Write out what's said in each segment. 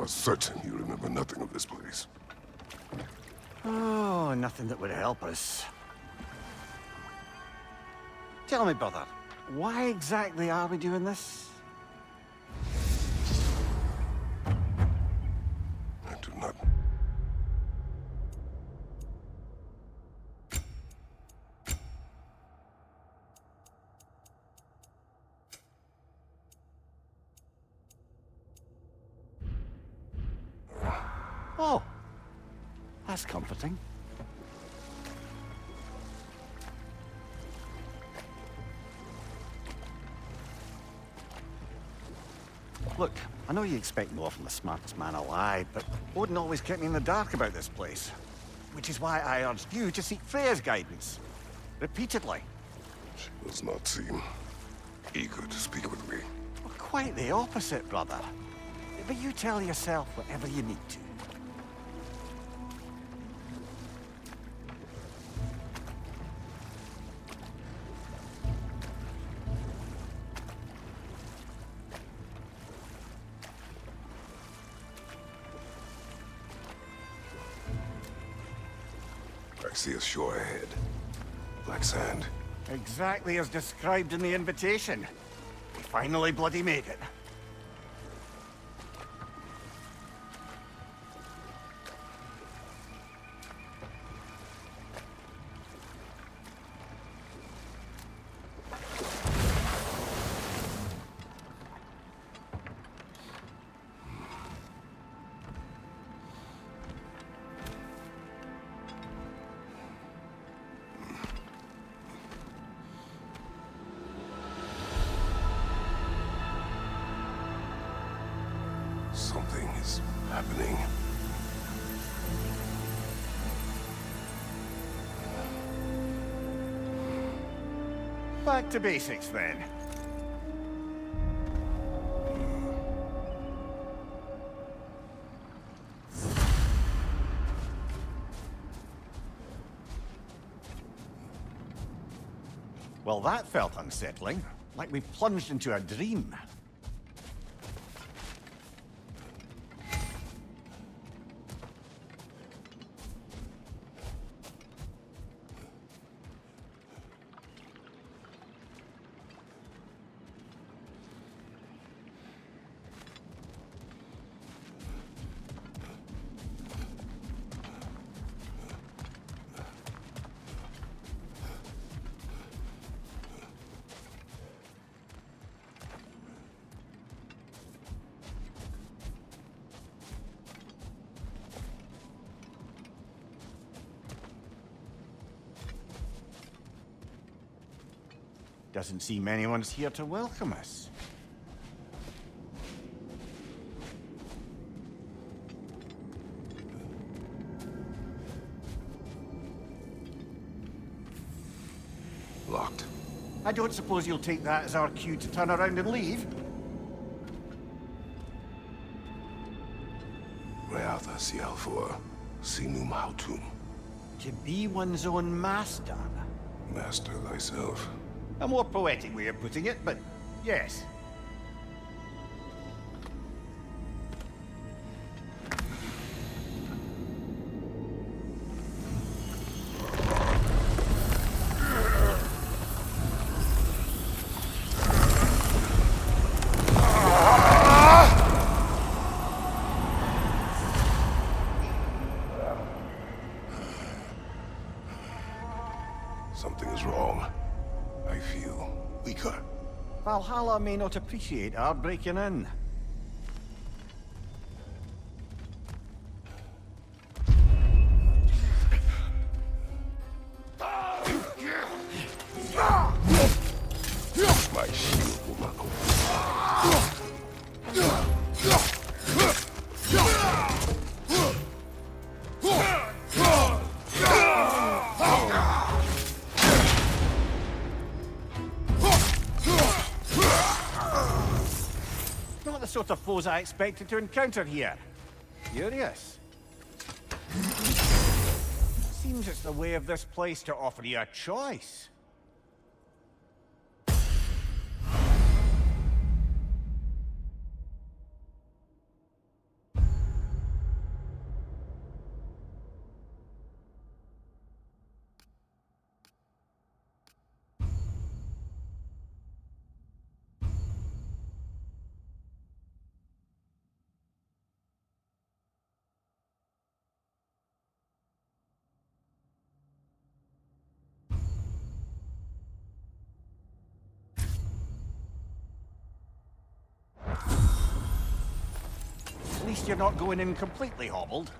are certain you remember nothing of this place. Oh, nothing that would help us. Tell me, brother, why exactly are we doing this? I do not. Oh, that's comforting. Look, I know you expect more from the smartest man alive, but Odin always kept me in the dark about this place. Which is why I urged you to seek Freya's guidance. Repeatedly. She does not seem eager to speak with me. Well, quite the opposite, brother. But you tell yourself whatever you need to. I see a shore ahead. Black sand. Exactly as described in the invitation. We finally bloody made it. Something is happening. Back to basics, then. Well, that felt unsettling. Like we plunged into a dream. Doesn't seem anyone's here to welcome us. Locked. I don't suppose you'll take that as our cue to turn around and leave? Reatha Sialfor, Sinum Hautum. To be one's own master. Master thyself. A more poetic way of putting it, but yes. Something is wrong. I feel weaker. Valhalla may not appreciate our breaking in. My shield will not go. Not the sort of foes I expected to encounter here. Curious. Seems it's the way of this place to offer you a choice. least you're not going in completely hobbled.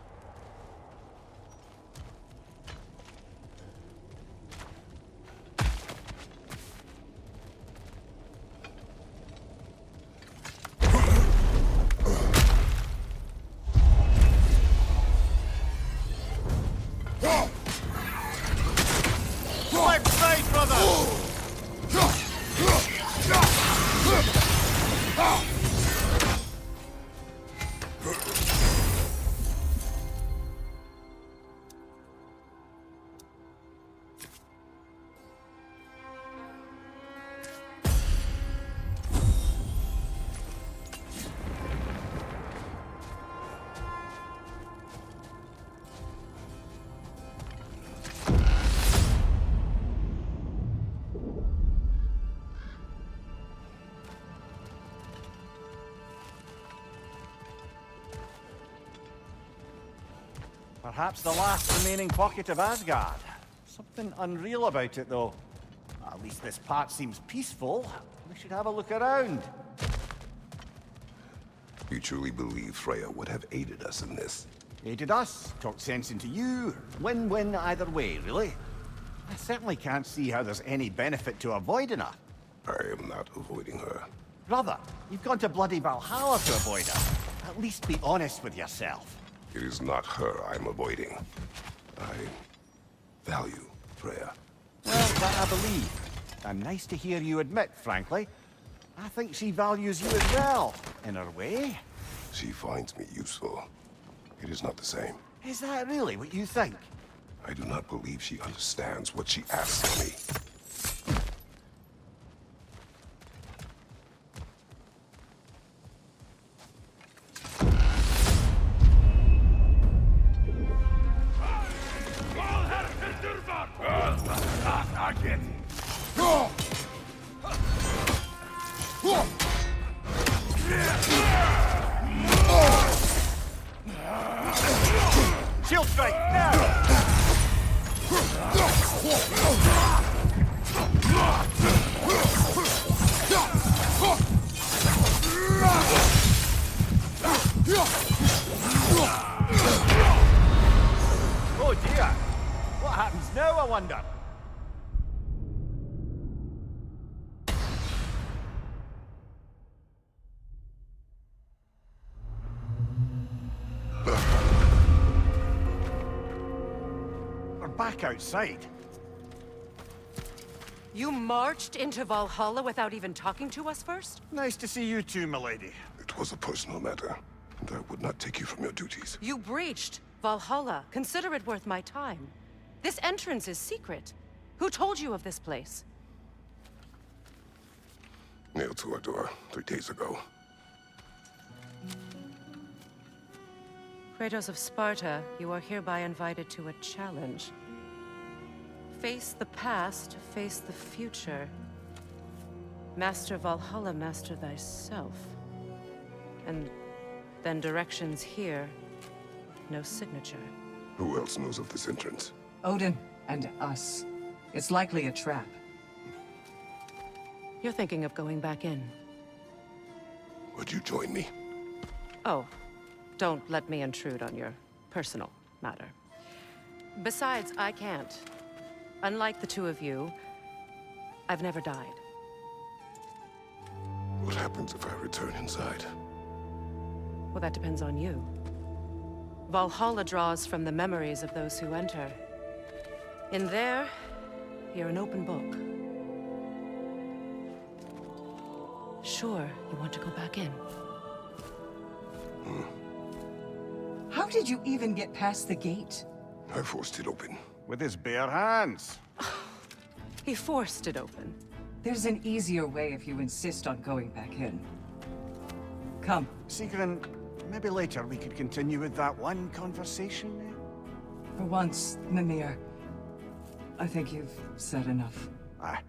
Left side, brother! Perhaps the last remaining pocket of Asgard. Something unreal about it, though. At least this part seems peaceful. We should have a look around. You truly believe Freya would have aided us in this? Aided us, talked sense into you. Win-win either way, really. I certainly can't see how there's any benefit to avoiding her. I am not avoiding her. Brother, you've gone to bloody Valhalla to avoid her. At least be honest with yourself. It is not her I'm avoiding. I value Freya. Well, that I believe. And nice to hear you admit, frankly. I think she values you as well, in her way. She finds me useful. It is not the same. Is that really what you think? I do not believe she understands what she asks of me. Shield strike, now! Oh dear! What happens now, I wonder? We're back outside. You marched into Valhalla without even talking to us first? Nice to see you too, milady. It was a personal matter, and I would not take you from your duties. You breached Valhalla. Consider it worth my time. This entrance is secret. Who told you of this place? Nailed to our door 3 days ago. Kratos of Sparta, you are hereby invited to a challenge. Face the past, face the future. Master Valhalla, master thyself. And then directions here, no signature. Who else knows of this entrance? Odin and us. It's likely a trap. You're thinking of going back in. Would you join me? Oh, don't let me intrude on your personal matter. Besides, I can't. Unlike the two of you, I've never died. What happens if I return inside? Well, that depends on you. Valhalla draws from the memories of those who enter. In there, you're an open book. Sure, you want to go back in. How did you even get past the gate? I forced it open. With his bare hands. He forced it open. There's an easier way if you insist on going back in. Come. Sigrun, maybe later we could continue with that one conversation. For once, Mimir, I think you've said enough. Ah,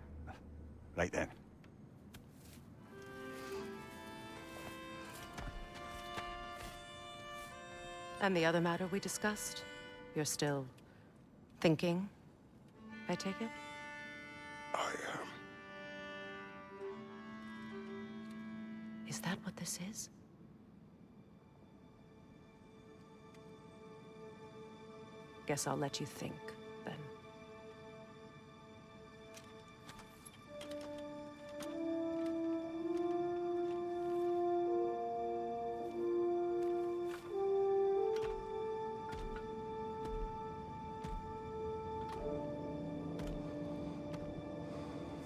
right then. And the other matter we discussed? You're still thinking, I take it? I am. Is that what this is? Guess I'll let you think, then.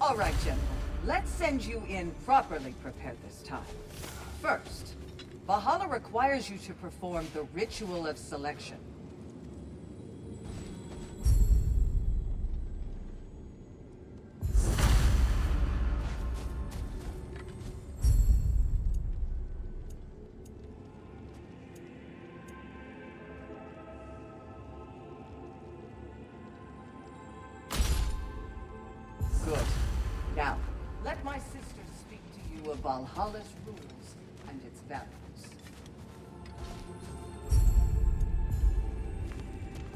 All right, General. Let's send you in properly prepared this time. First, Valhalla requires you to perform the Ritual of Selection. Good. Now, let my sister speak to you of Valhalla's rules and its values.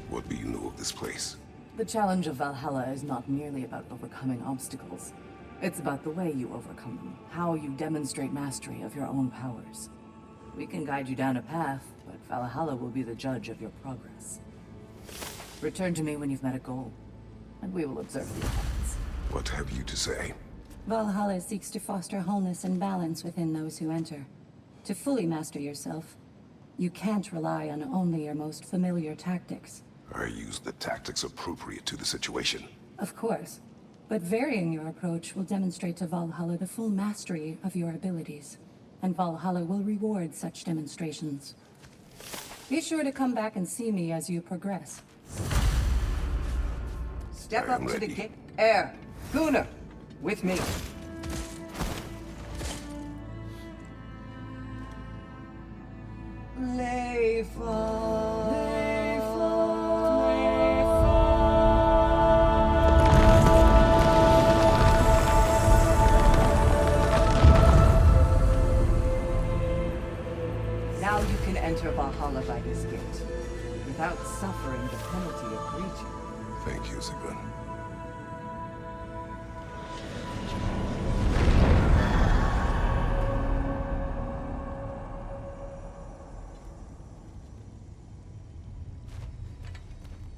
What do you know of this place? The challenge of Valhalla is not merely about overcoming obstacles. It's about the way you overcome them, how you demonstrate mastery of your own powers. We can guide you down a path, but Valhalla will be the judge of your progress. Return to me when you've met a goal, and we will observe the effects. What have you to say? Valhalla seeks to foster wholeness and balance within those who enter. To fully master yourself, you can't rely on only your most familiar tactics. I use the tactics appropriate to the situation. Of course, but varying your approach will demonstrate to Valhalla the full mastery of your abilities, and Valhalla will reward such demonstrations. Be sure to come back and see me as you progress. Step I up am to the ready. gate. Air, Gunnar, with me. Now you can enter Valhalla by this gate, without suffering the penalty of breaching. Thank you, Sigrun.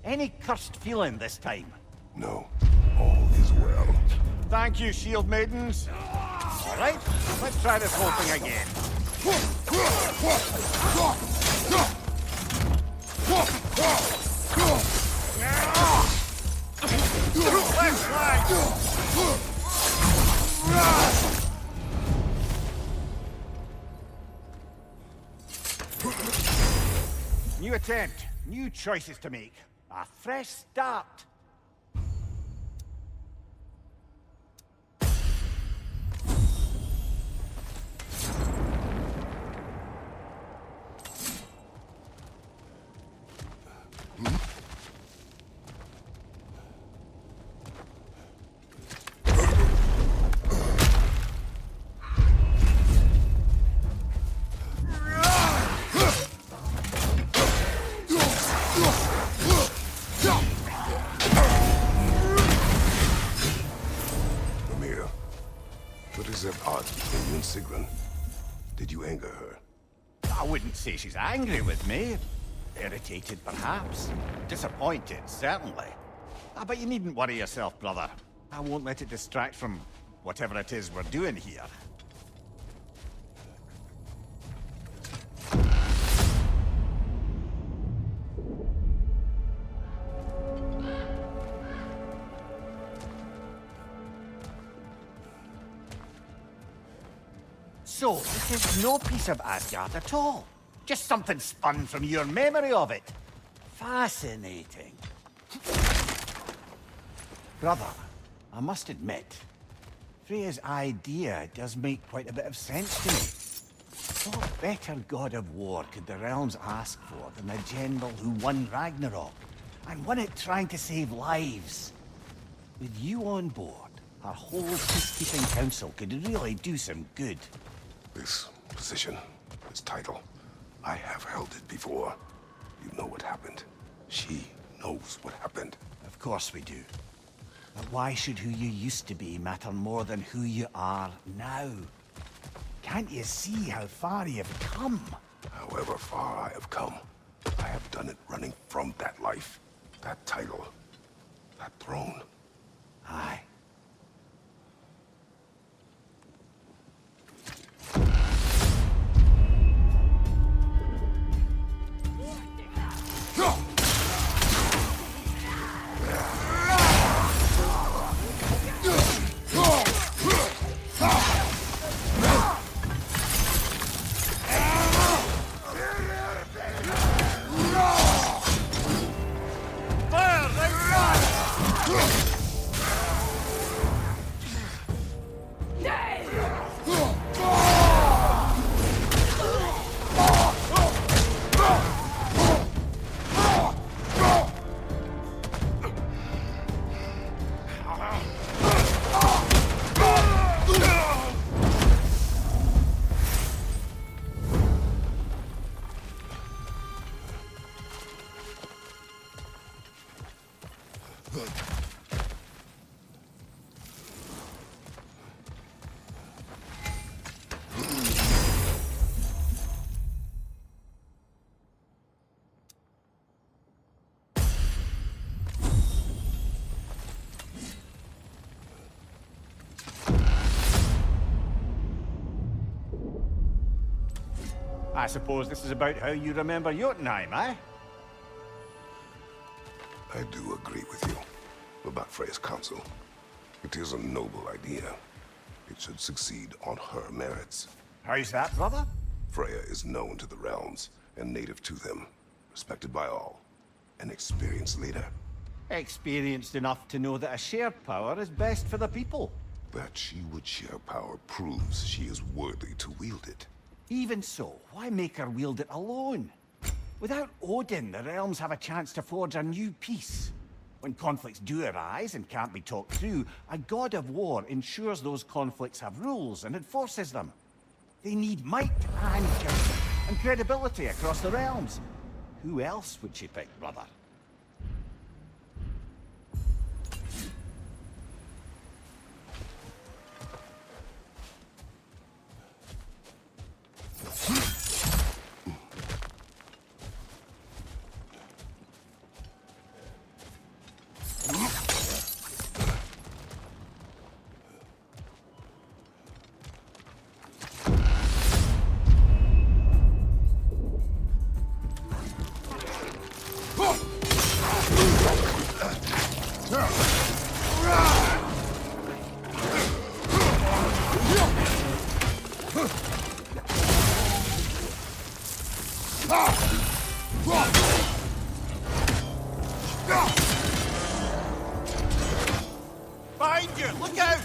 Any cursed feeling this time? No, all is well. Thank you, shield maidens. All right, let's try this whole thing again. Left flank. New attempt, new choices to make. A fresh start. Amir, what is at odds between you and Sigrun? Did you anger her? I wouldn't say she's angry with me. Irritated, perhaps. Disappointed, certainly. But you needn't worry yourself, brother. I won't let it distract from whatever it is we're doing here. So, this is no piece of Asgard at all. Just something spun from your memory of it. Fascinating. Brother, I must admit, Freya's idea does make quite a bit of sense to me. What better god of war could the realms ask for than a general who won Ragnarok, and won it trying to save lives? With you on board, our whole peacekeeping council could really do some good. This position, this title, I have held it before. You know what happened. She knows what happened. Of course we do. But why should who you used to be matter more than who you are now? Can't you see how far you've come? However far I have come, I have done it running from that life. That title, that throne. Aye. I suppose this is about how you remember Jotunheim, eh? I do agree with you about Freya's council. It is a noble idea. It should succeed on her merits. How's that, brother? Freya is known to the realms and native to them, respected by all, an experienced leader. Experienced enough to know that a shared power is best for the people. That she would share power proves she is worthy to wield it. Even so, why make her wield it alone? Without Odin, the realms have a chance to forge a new peace. When conflicts do arise and can't be talked through, a god of war ensures those conflicts have rules and enforces them. They need might and judgment and credibility across the realms. Who else would she pick, brother? Behind you! Look out!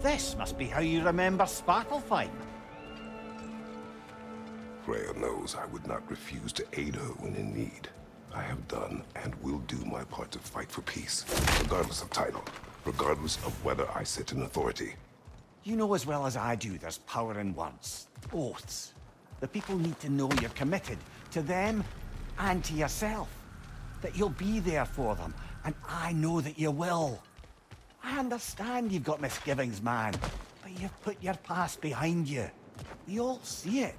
This must be how you remember Svartalfheim. Freya knows I would not refuse to aid her when in need. I have done and will do my part to fight for peace, regardless of title, regardless of whether I sit in authority. You know as well as I do there's power in words. Oaths. The people need to know you're committed to them and to yourself. That you'll be there for them, and I know that you will. I understand you've got misgivings, man, but you've put your past behind you. We all see it.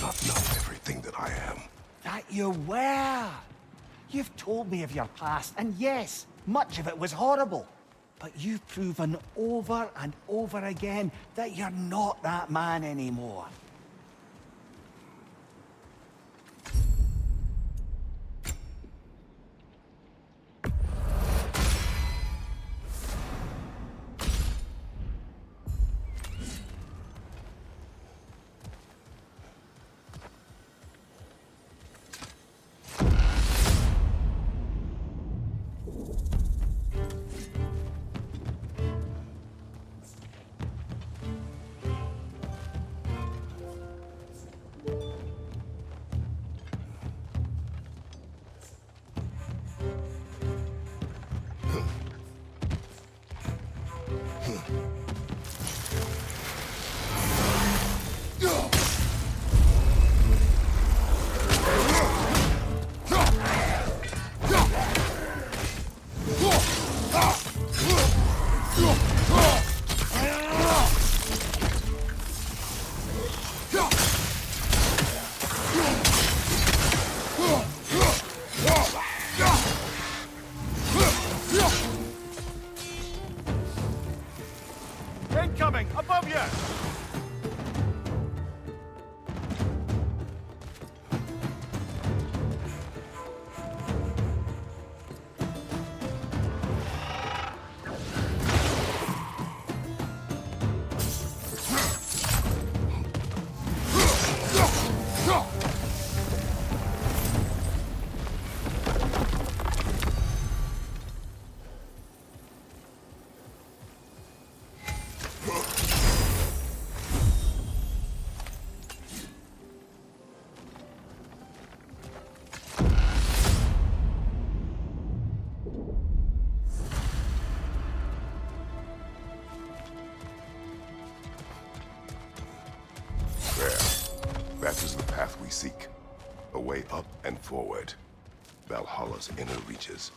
Not know everything that I am. That you were. You've told me of your past, and yes, much of it was horrible. But you've proven over and over again that you're not that man anymore. That is the path we seek. A way up and forward. Valhalla's inner reaches.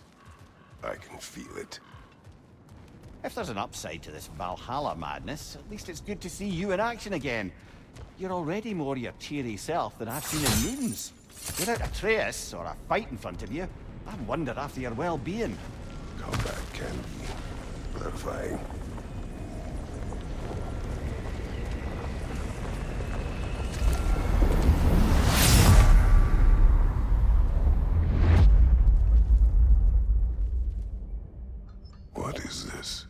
I can feel it. If there's an upside to this Valhalla madness, at least it's good to see you in action again. You're already more your cheery self than I've seen in moons. Without Atreus or a fight in front of you, I wonder after your well-being. Combat can be clarifying. What is this?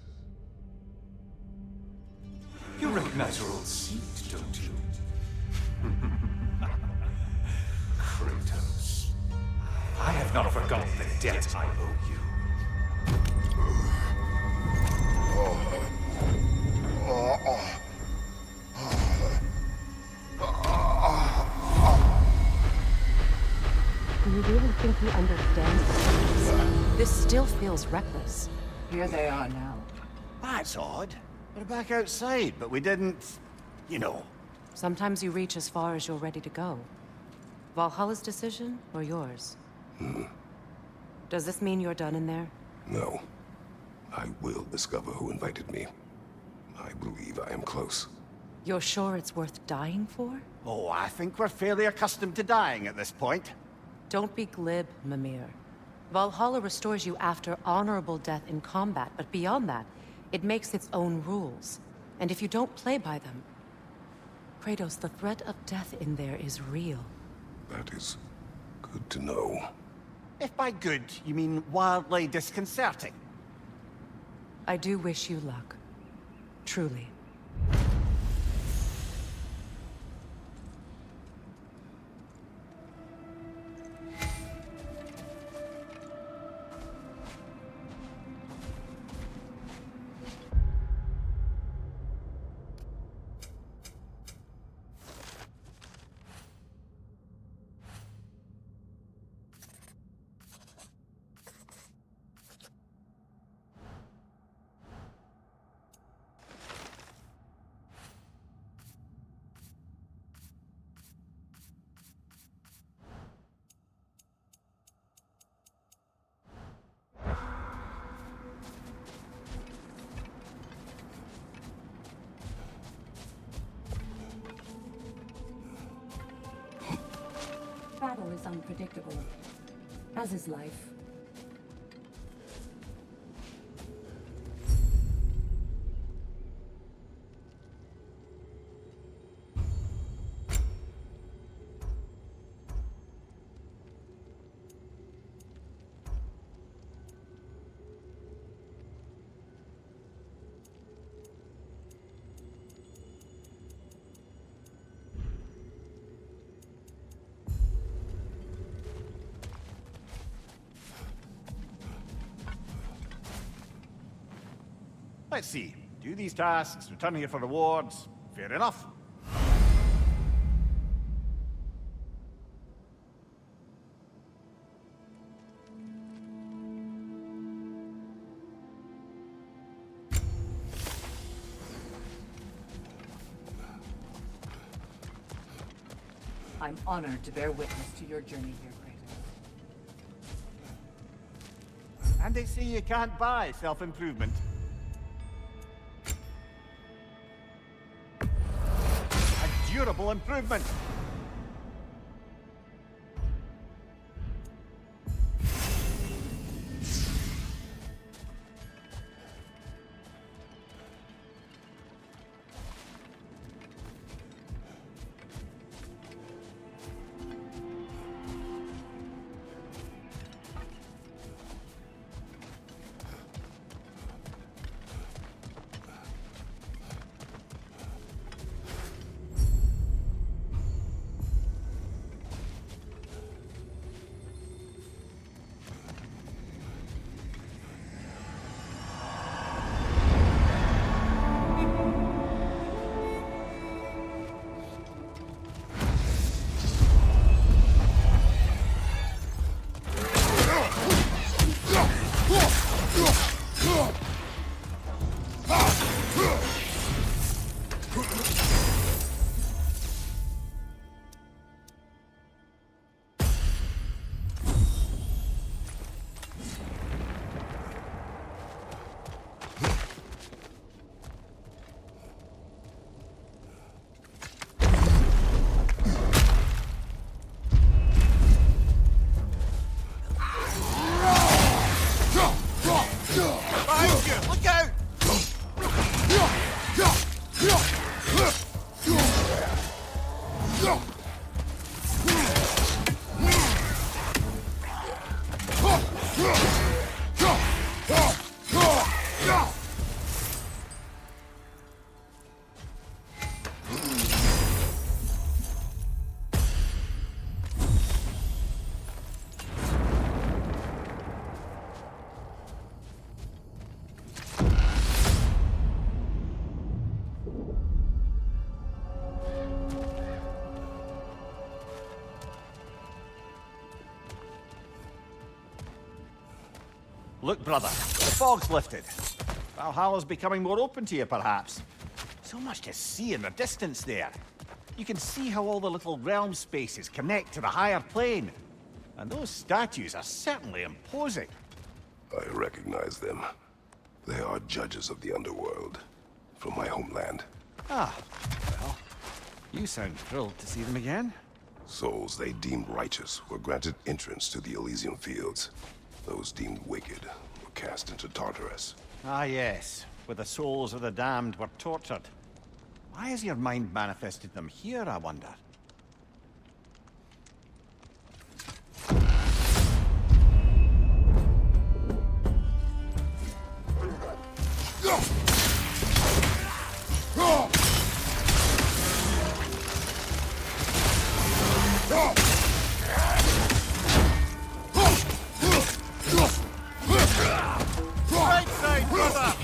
You recognize your old seat, don't you? Kratos. I have not forgotten the debt I owe you. Do you really think he understands? This still feels reckless. Here they are now. That's odd. We're back outside, but we didn't... you know. Sometimes you reach as far as you're ready to go. Valhalla's decision, or yours? Does this mean you're done in there? No. I will discover who invited me. I believe I am close. You're sure it's worth dying for? Oh, I think we're fairly accustomed to dying at this point. Don't be glib, Mimir. Valhalla restores you after honorable death in combat, but beyond that, it makes its own rules. And if you don't play by them... Kratos, the threat of death in there is real. That is good to know. If by good, you mean wildly disconcerting. I do wish you luck. Truly. Battle is unpredictable, as is life. Let's see. Do these tasks, return here for rewards. Fair enough. I'm honored to bear witness to your journey here, Kratos. And they say you can't buy self-improvement. A durable improvement. Look, brother, the fog's lifted. Valhalla's becoming more open to you, perhaps. So much to see in the distance there. You can see how all the little realm spaces connect to the higher plane. And those statues are certainly imposing. I recognize them. They are judges of the underworld, from my homeland. Ah, well, you sound thrilled to see them again. Souls they deemed righteous were granted entrance to the Elysium Fields. Those deemed wicked were cast into Tartarus. Ah, yes, where the souls of the damned were tortured. Why has your mind manifested them here, I wonder? Right side, brother!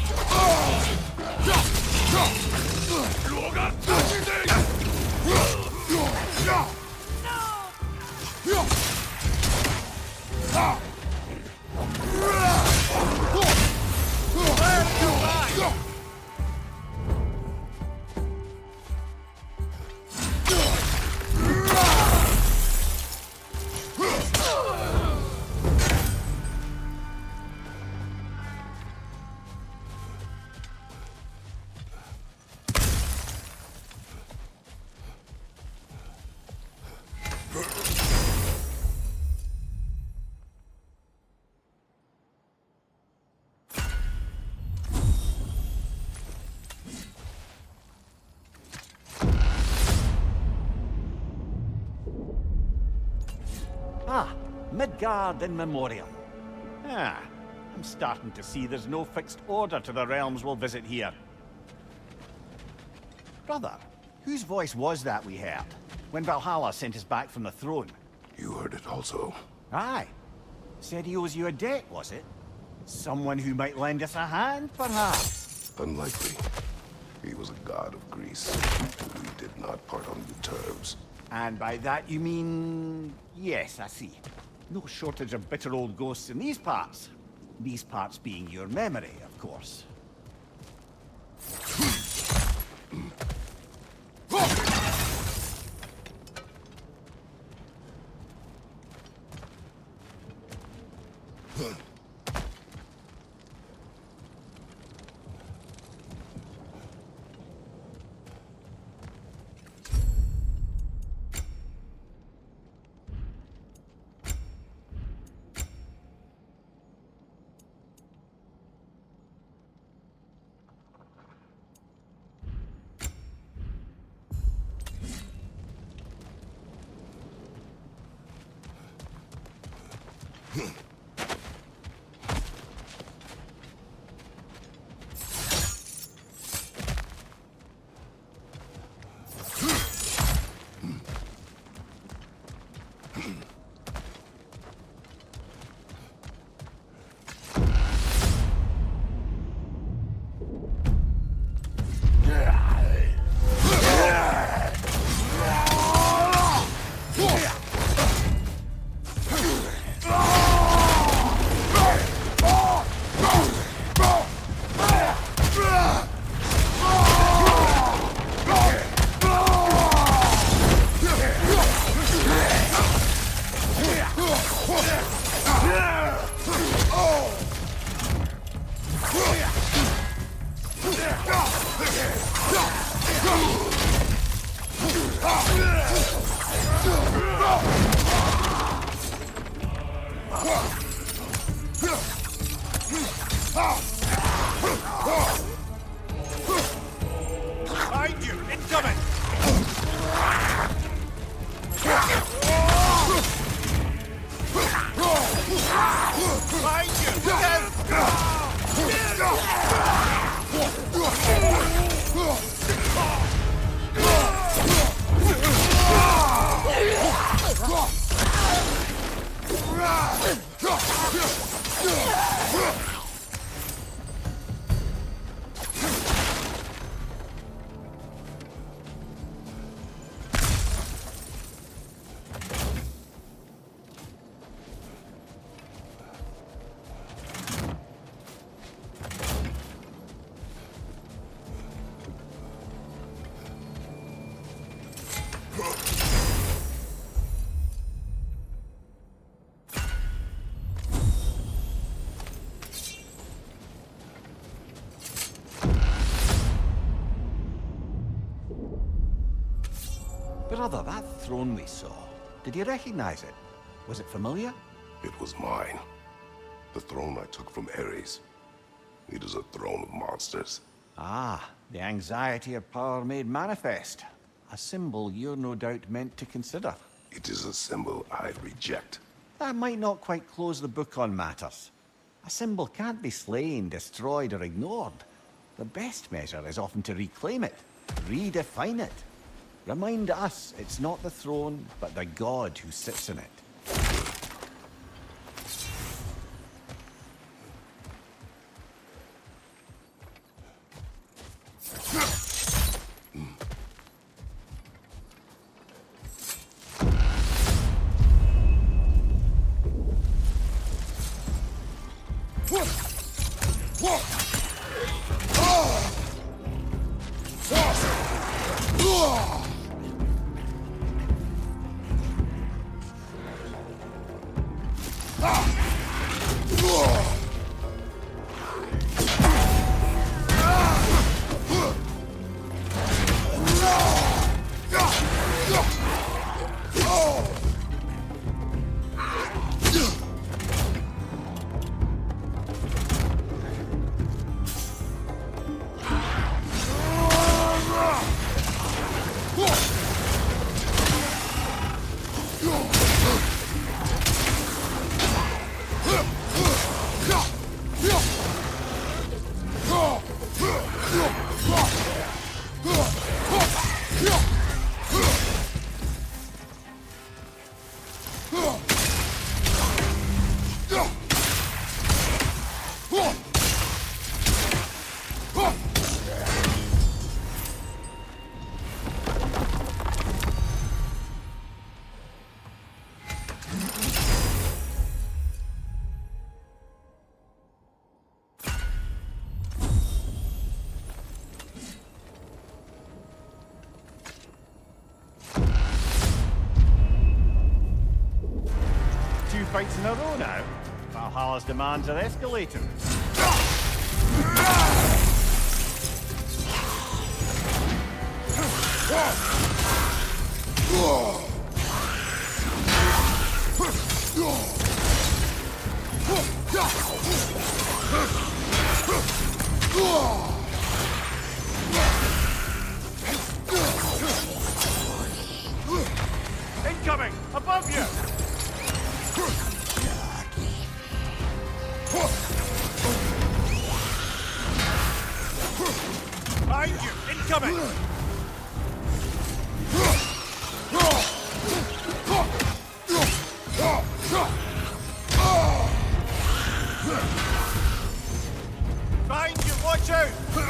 Ah, Midgard in memoriam. Ah, I'm starting to see there's no fixed order to the realms we'll visit here. Brother, whose voice was that we heard when Valhalla sent us back from the throne? You heard it also. Aye. Said he owes you a debt, was it? Someone who might lend us a hand, perhaps? Unlikely. He was a god of Greece. We did not part on good terms. And by that you mean... Yes, I see. No shortage of bitter old ghosts in these parts. These parts being your memory, of course. Behind you! Incoming! Behind you! Look Brother, that throne we saw, did you recognize it? Was it familiar? It was mine. The throne I took from Ares. It is a throne of monsters. Ah, the anxiety of power made manifest. A symbol you're no doubt meant to consider. It is a symbol I reject. That might not quite close the book on matters. A symbol can't be slain, destroyed, or ignored. The best measure is often to reclaim it, redefine it. Remind us it's not the throne, but the god who sits in it. Fights in a row now. Valhalla's demands are escalating. Incoming! Above you! Behind you! Incoming! Behind you! Watch out!